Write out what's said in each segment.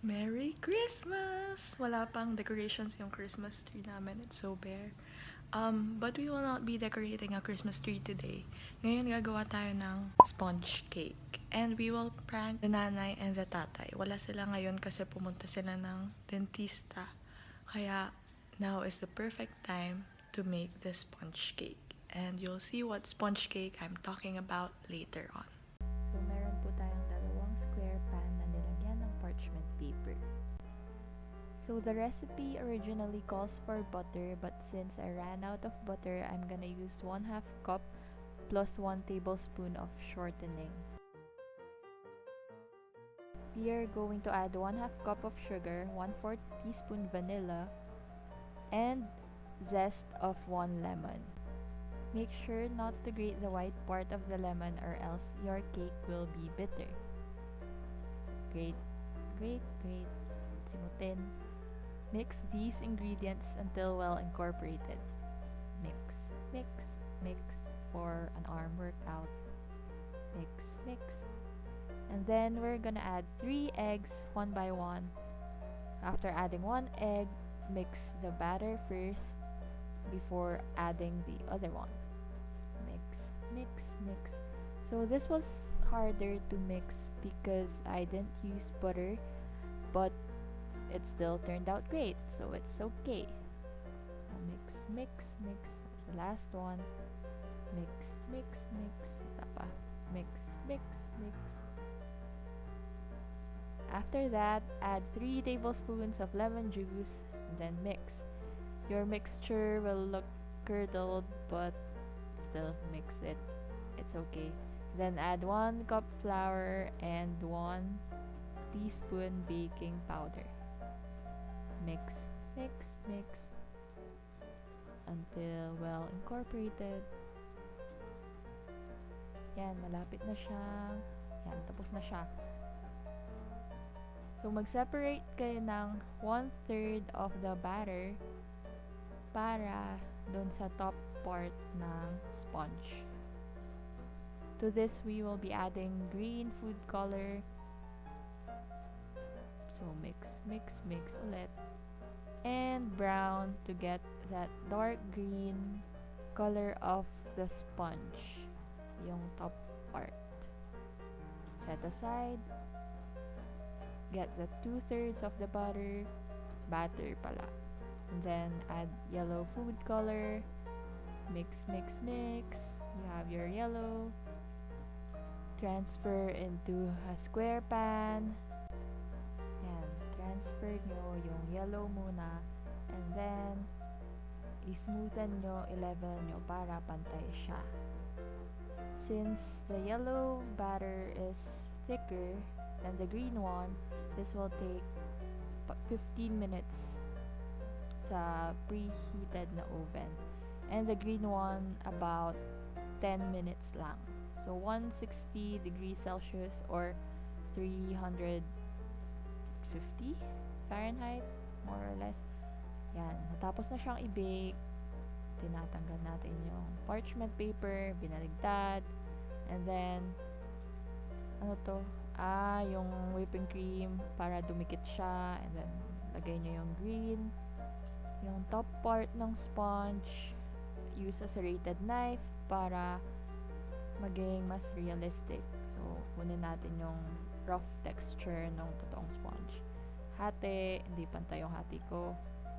Merry Christmas! Wala pang decorations yung Christmas tree namin. It's so bare. But we will not be decorating a Christmas tree today. Ngayon gagawa tayo ng sponge cake. And we will prank the nanay and the tatay. Wala sila ngayon kasi pumunta sila ng dentista. Kaya now is the perfect time to make the sponge cake. And you'll see what sponge cake I'm talking about later on. So, meron po tayong dalawang square pan na nilagyan ng parchment paper. So, the recipe originally calls for butter, but since I ran out of butter, I'm gonna use 1/2 cup plus 1 tablespoon of shortening. We are going to add 1/2 cup of sugar, 1/4 teaspoon vanilla, and zest of 1 lemon. Make sure not to grate the white part of the lemon or else your cake will be bitter. So grate. Simutin. Mix these ingredients until well incorporated. Mix for an arm workout. Mix. And then we're gonna add 3 eggs one by one. After adding 1 egg, mix the batter first before adding the other one. Mix. So this was harder to mix because I didn't use butter, but it still turned out great, so it's okay. Mix. The last one. Mix. Mix. After that, add 3 tablespoons of lemon juice and then mix. Your mixture will look curdled, but still mix it. It's okay. Then add 1 cup flour and 1 teaspoon baking powder. Mix until well incorporated. Yan, malapit na siya. Yan, tapos na siya. So, mag-separate kayo ng 1/3 of the batter para dun sa top part ng sponge. To this, we will be adding green food color. So, mix ulit. And brown to get that dark green color of the sponge. Yung top part. Set aside. Get the 2/3 of the batter pala. And then add yellow food color. Mix. You have your yellow. Transfer into a square pan. Yan. Transfer nyo yung yellow muna. And then, ismoothen nyo, i-level nyo para pantay siya. Since the yellow batter is thicker than the green one, this will take 15 minutes sa preheated na oven. And the green one, about 10 minutes lang. So, 160 degrees Celsius or 350 Fahrenheit, more or less. Yan. Natapos na siyang i-bake. Tinatanggal natin yung parchment paper, binaligtad. And then, yung whipping cream para dumikit siya. And then, lagay nyo yung green. Yung top part ng sponge, use a serrated knife para maging mas realistic. So, kunin natin yung rough texture ng totoong sponge. Hati, hindi pantay yung hati ko.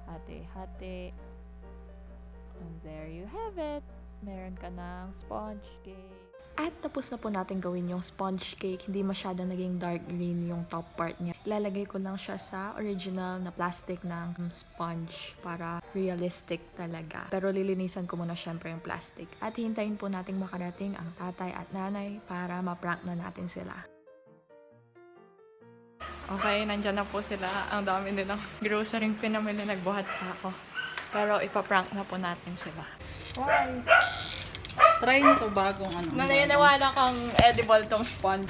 Hati. And there you have it. Meron ka ng sponge cake. At tapos na po natin gawin yung sponge cake. Hindi masyado naging dark green yung top part niya. Ilalagay ko lang siya sa original na plastic ng sponge para realistic talaga. Pero lilinisan ko muna syempre yung plastic. At hintayin po nating makarating ang tatay at nanay para ma-prank na natin sila. Okay, nandyan na po sila. Ang dami nilang grocery pinamili. Nagbuhat pa ako. Pero ipaprank na po natin sila. Why? Try nyo to bagong ano. Naniniwala kang edible tong sponge.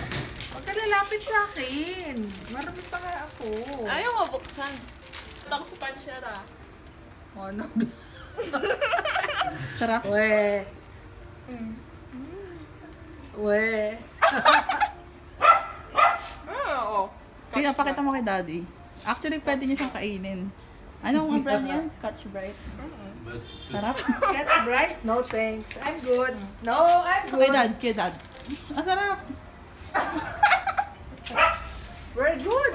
Huwag ka lalapit sa akin. Marami pa nga ako. Ayaw mabuksan. Itang sponge na ta. Oh, no. Sarap. We. Oo. Pakita mo kay daddy. Actually, pwede niyo siyang kainin. Anong brand yan? Scotch Brite. Sarap. Sketch bright? No thanks. I'm good. No, I'm Kay good. dad, kay dad. Ang sarap. We're good.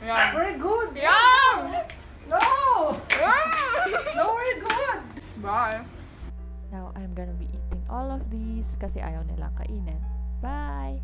Yan. We're good. Yan! No. No, we're good. Bye! Now, I'm gonna be eating all of these kasi ayaw nilang kainin. Bye!